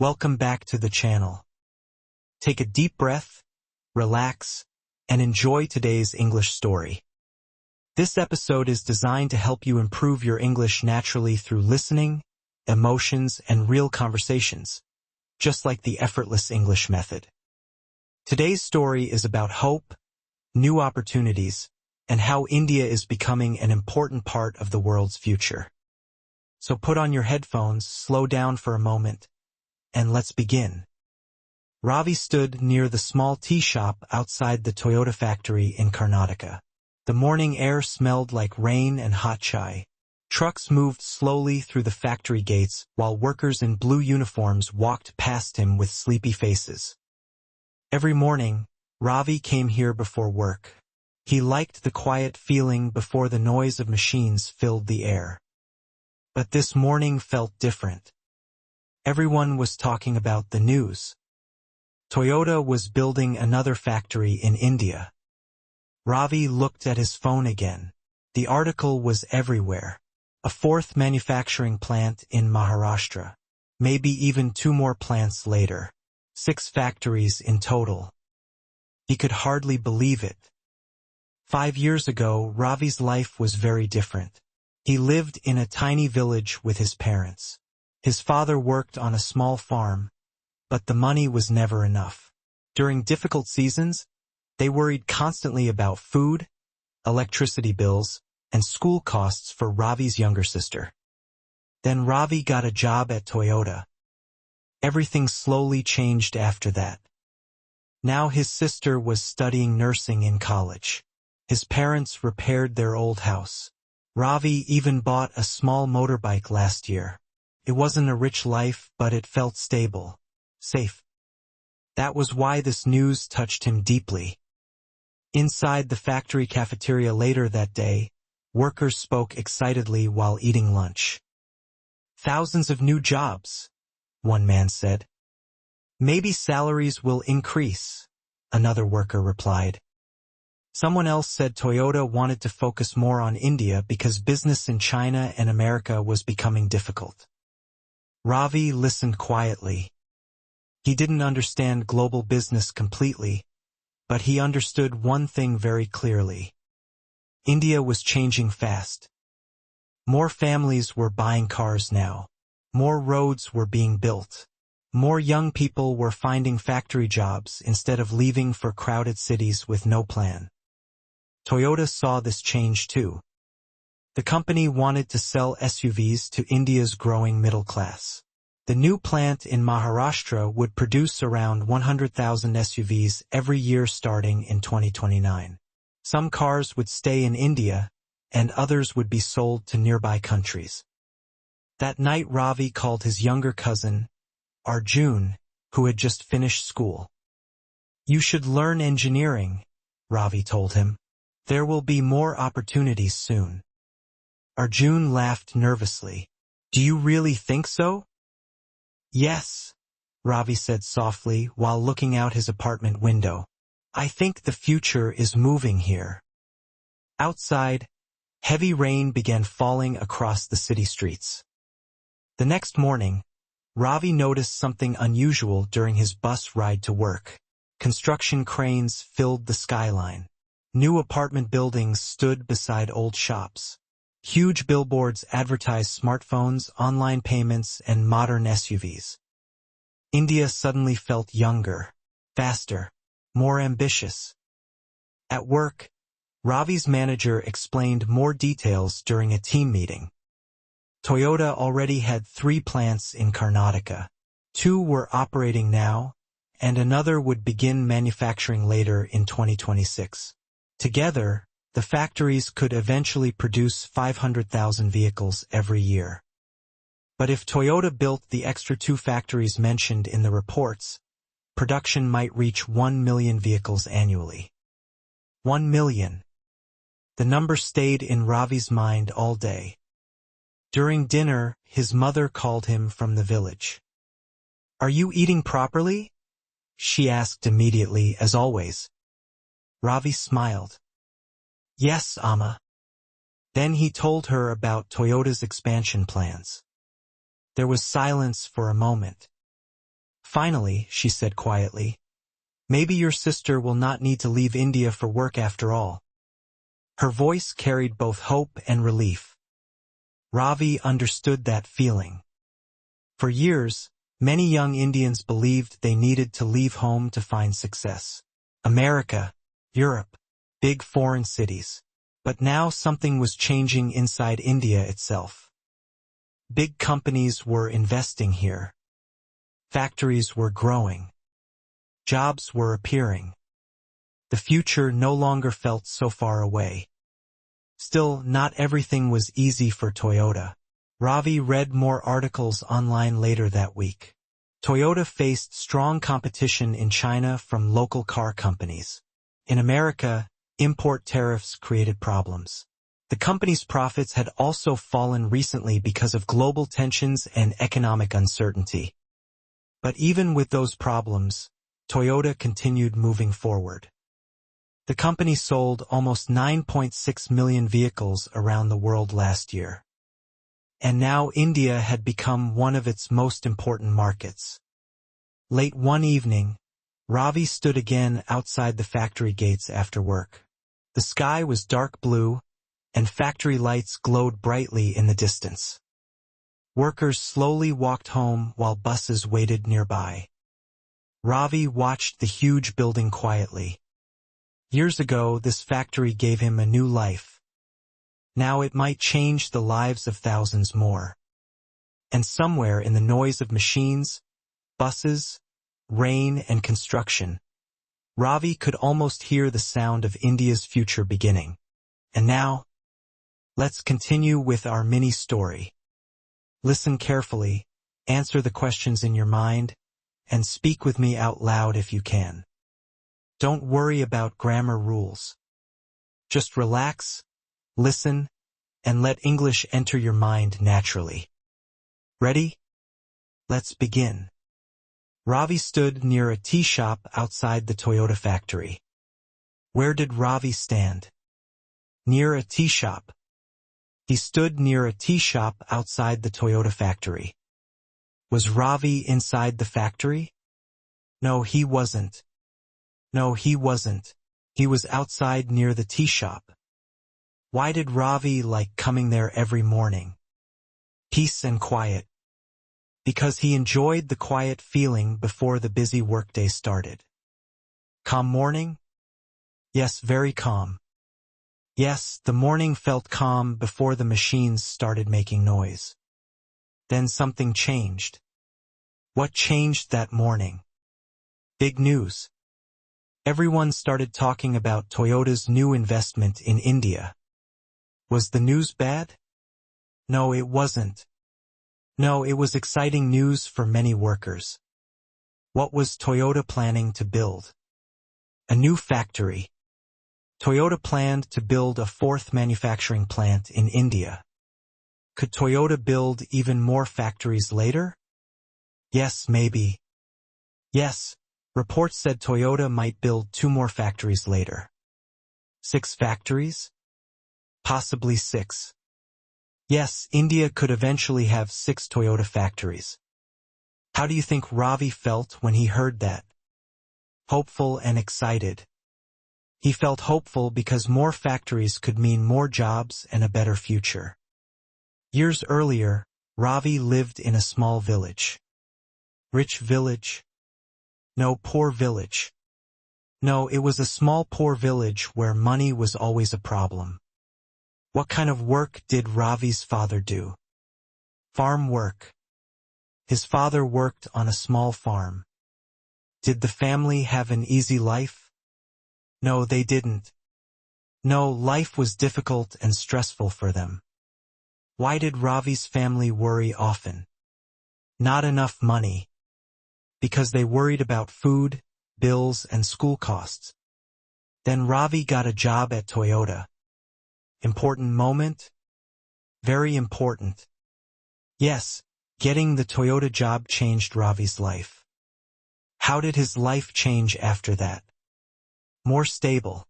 Welcome back to the channel. Take a deep breath, relax, and enjoy today's English story. This episode is designed to help you improve your English naturally through listening, emotions, and real conversations, just like the Effortless English method. Today's story is about hope, new opportunities, and how India is becoming an important part of the world's future. So put on your headphones, slow down for a moment, and let's begin. Ravi stood near the small tea shop outside the Toyota factory in Karnataka. The morning air smelled like rain and hot chai. Trucks moved slowly through the factory gates while workers in blue uniforms walked past him with sleepy faces. Every morning, Ravi came here before work. He liked the quiet feeling before the noise of machines filled the air. But this morning felt different. Everyone was talking about the news. Toyota was building another factory in India. Ravi looked at his phone again. The article was everywhere. A fourth manufacturing plant in Maharashtra. Maybe even 2 more plants later. 6 factories in total. He could hardly believe it. 5 years ago, Ravi's life was very different. He lived in a tiny village with his parents. His father worked on a small farm, but the money was never enough. During difficult seasons, they worried constantly about food, electricity bills, and school costs for Ravi's younger sister. Then Ravi got a job at Toyota. Everything slowly changed after that. Now his sister was studying nursing in college. His parents repaired their old house. Ravi even bought a small motorbike last year. It wasn't a rich life, but it felt stable, safe. That was why this news touched him deeply. Inside the factory cafeteria later that day, workers spoke excitedly while eating lunch. "Thousands of new jobs," one man said. "Maybe salaries will increase," another worker replied. Someone else said Toyota wanted to focus more on India because business in China and America was becoming difficult. Ravi listened quietly. He didn't understand global business completely, but he understood one thing very clearly. India was changing fast. More families were buying cars now. More roads were being built. More young people were finding factory jobs instead of leaving for crowded cities with no plan. Toyota saw this change too. The company wanted to sell SUVs to India's growing middle class. The new plant in Maharashtra would produce around 100,000 SUVs every year starting in 2029. Some cars would stay in India, and others would be sold to nearby countries. That night Ravi called his younger cousin, Arjun, who had just finished school. "You should learn engineering," Ravi told him. "There will be more opportunities soon." Arjun laughed nervously. "Do you really think so?" "Yes," Ravi said softly while looking out his apartment window. "I think the future is moving here." Outside, heavy rain began falling across the city streets. The next morning, Ravi noticed something unusual during his bus ride to work. Construction cranes filled the skyline. New apartment buildings stood beside old shops. Huge billboards advertised smartphones, online payments, and modern SUVs. India suddenly felt younger, faster, more ambitious. At work, Ravi's manager explained more details during a team meeting. Toyota already had 3 plants in Karnataka. 2 were operating now, and another would begin manufacturing later in 2026. Together, the factories could eventually produce 500,000 vehicles every year. But if Toyota built the extra 2 factories mentioned in the reports, production might reach 1 million vehicles annually. 1 million. The number stayed in Ravi's mind all day. During dinner, his mother called him from the village. "Are you eating properly?" she asked immediately, as always. Ravi smiled. "Yes, Amma." Then he told her about Toyota's expansion plans. There was silence for a moment. Finally, she said quietly, maybe your sister will not need to leave India for work after all. Her voice carried both hope and relief. Ravi understood that feeling. For years, many young Indians believed they needed to leave home to find success. America, Europe, big foreign cities. But now something was changing inside India itself. Big companies were investing here. Factories were growing. Jobs were appearing. The future no longer felt so far away. Still, not everything was easy for Toyota. Ravi read more articles online later that week. Toyota faced strong competition in China from local car companies. In America, import tariffs created problems. The company's profits had also fallen recently because of global tensions and economic uncertainty. But even with those problems, Toyota continued moving forward. The company sold almost 9.6 million vehicles around the world last year. And now India had become one of its most important markets. Late one evening, Ravi stood again outside the factory gates after work. The sky was dark blue, and factory lights glowed brightly in the distance. Workers slowly walked home while buses waited nearby. Ravi watched the huge building quietly. Years ago, this factory gave him a new life. Now it might change the lives of thousands more. And somewhere in the noise of machines, buses, rain, and construction, Ravi could almost hear the sound of India's future beginning. And now, let's continue with our mini story. Listen carefully, answer the questions in your mind, and speak with me out loud if you can. Don't worry about grammar rules. Just relax, listen, and let English enter your mind naturally. Ready? Let's begin. Ravi stood near a tea shop outside the Toyota factory. Where did Ravi stand? Near a tea shop. He stood near a tea shop outside the Toyota factory. Was Ravi inside the factory? No, he wasn't. No, he wasn't. He was outside near the tea shop. Why did Ravi like coming there every morning? Peace and quiet. Because he enjoyed the quiet feeling before the busy workday started. Calm morning? Yes, very calm. Yes, the morning felt calm before the machines started making noise. Then something changed. What changed that morning? Big news. Everyone started talking about Toyota's new investment in India. Was the news bad? No, it wasn't. No, it was exciting news for many workers. What was Toyota planning to build? A new factory. Toyota planned to build a fourth manufacturing plant in India. Could Toyota build even more factories later? Yes, maybe. Yes, reports said Toyota might build 2 more factories later. 6 factories? Possibly 6. Yes, India could eventually have 6 Toyota factories. How do you think Ravi felt when he heard that? Hopeful and excited. He felt hopeful because more factories could mean more jobs and a better future. Years earlier, Ravi lived in a small village. Rich village? No, poor village. No, it was a small poor village where money was always a problem. What kind of work did Ravi's father do? Farm work. His father worked on a small farm. Did the family have an easy life? No, they didn't. No, life was difficult and stressful for them. Why did Ravi's family worry often? Not enough money. Because they worried about food, bills, and school costs. Then Ravi got a job at Toyota. Important moment? Very important. Yes, getting the Toyota job changed Ravi's life. How did his life change after that? More stable.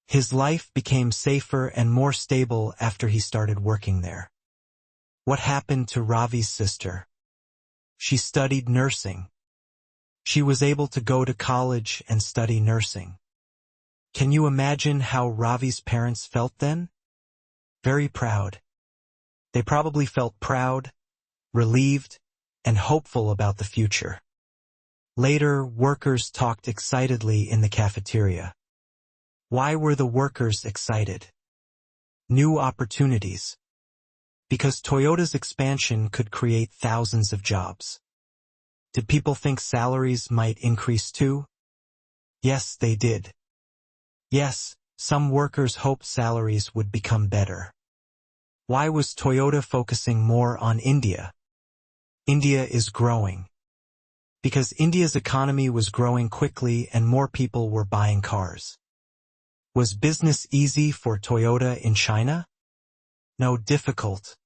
His life became safer and more stable after he started working there. What happened to Ravi's sister? She studied nursing. She was able to go to college and study nursing. Can you imagine how Ravi's parents felt then? Very proud. They probably felt proud, relieved, and hopeful about the future. Later, workers talked excitedly in the cafeteria. Why were the workers excited? New opportunities. Because Toyota's expansion could create thousands of jobs. Did people think salaries might increase too? Yes, they did. Yes, some workers hoped salaries would become better. Why was Toyota focusing more on India? India is growing. Because India's economy was growing quickly and more people were buying cars. Was business easy for Toyota in China? No, difficult.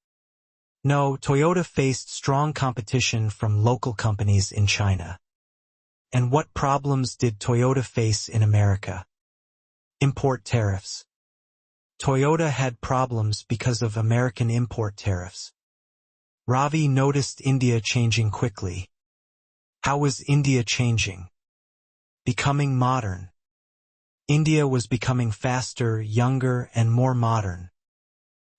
No, Toyota faced strong competition from local companies in China. And what problems did Toyota face in America? Import tariffs. Toyota had problems because of American import tariffs. Ravi noticed India changing quickly. How was India changing? Becoming modern. India was becoming faster, younger, and more modern.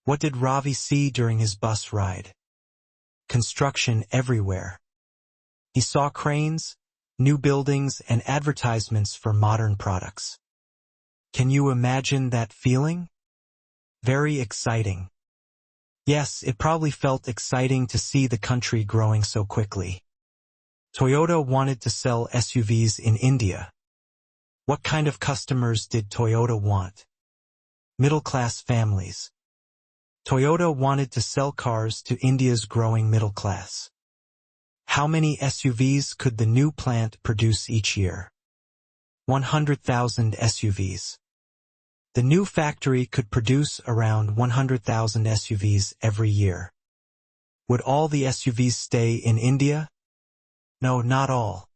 What did Ravi see during his bus ride? Construction everywhere. He saw cranes, new buildings, and advertisements for modern products. Can you imagine that feeling? Very exciting. Yes, it probably felt exciting to see the country growing so quickly. Toyota wanted to sell SUVs in India. What kind of customers did Toyota want? Middle-class families. Toyota wanted to sell cars to India's growing middle class. How many SUVs could the new plant produce each year? 100,000 SUVs. The new factory could produce around 100,000 SUVs every year. Would all the SUVs stay in India? No, not all.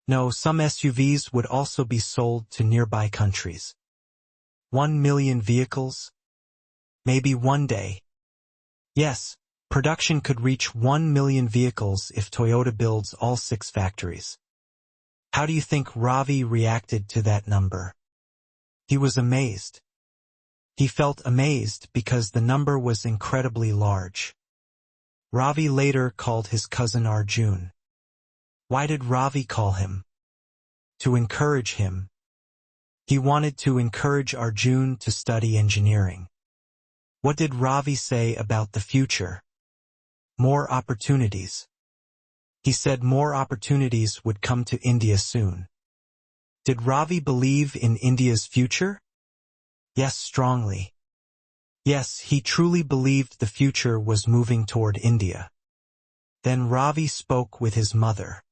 No, some SUVs would also be sold to nearby countries. 1 million vehicles? Maybe one day. Yes, production could reach 1 million vehicles if Toyota builds all 6 factories. How do you think Ravi reacted to that number? He was amazed. He felt amazed because the number was incredibly large. Ravi later called his cousin Arjun. Why did Ravi call him? To encourage him. He wanted to encourage Arjun to study engineering. What did Ravi say about the future? More opportunities. He said more opportunities would come to India soon. Did Ravi believe in India's future? Yes, strongly. Yes, he truly believed the future was moving toward India. Then Ravi spoke with his mother.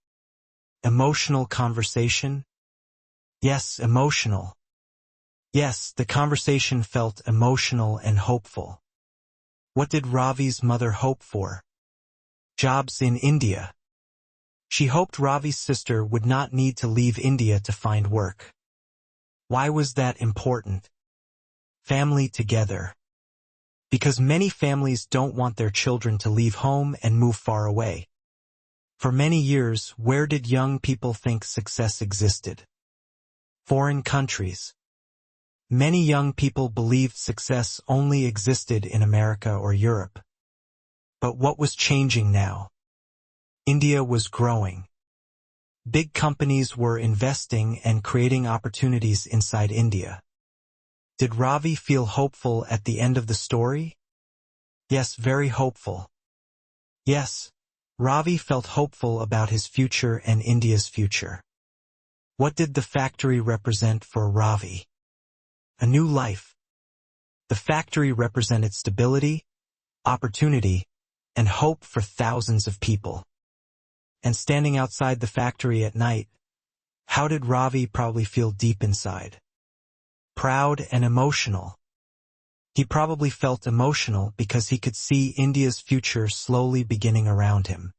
Emotional conversation? Yes, emotional. Yes, the conversation felt emotional and hopeful. What did Ravi's mother hope for? Jobs in India. She hoped Ravi's sister would not need to leave India to find work. Why was that important? Family together. Because many families don't want their children to leave home and move far away. For many years, where did young people think success existed? Foreign countries. Many young people believed success only existed in America or Europe. But what was changing now? India was growing. Big companies were investing and creating opportunities inside India. Did Ravi feel hopeful at the end of the story? Yes, very hopeful. Yes, Ravi felt hopeful about his future and India's future. What did the factory represent for Ravi? A new life. The factory represented stability, opportunity, and hope for thousands of people. And standing outside the factory at night, how did Ravi probably feel deep inside? Proud and emotional. He probably felt emotional because he could see India's future slowly beginning around him.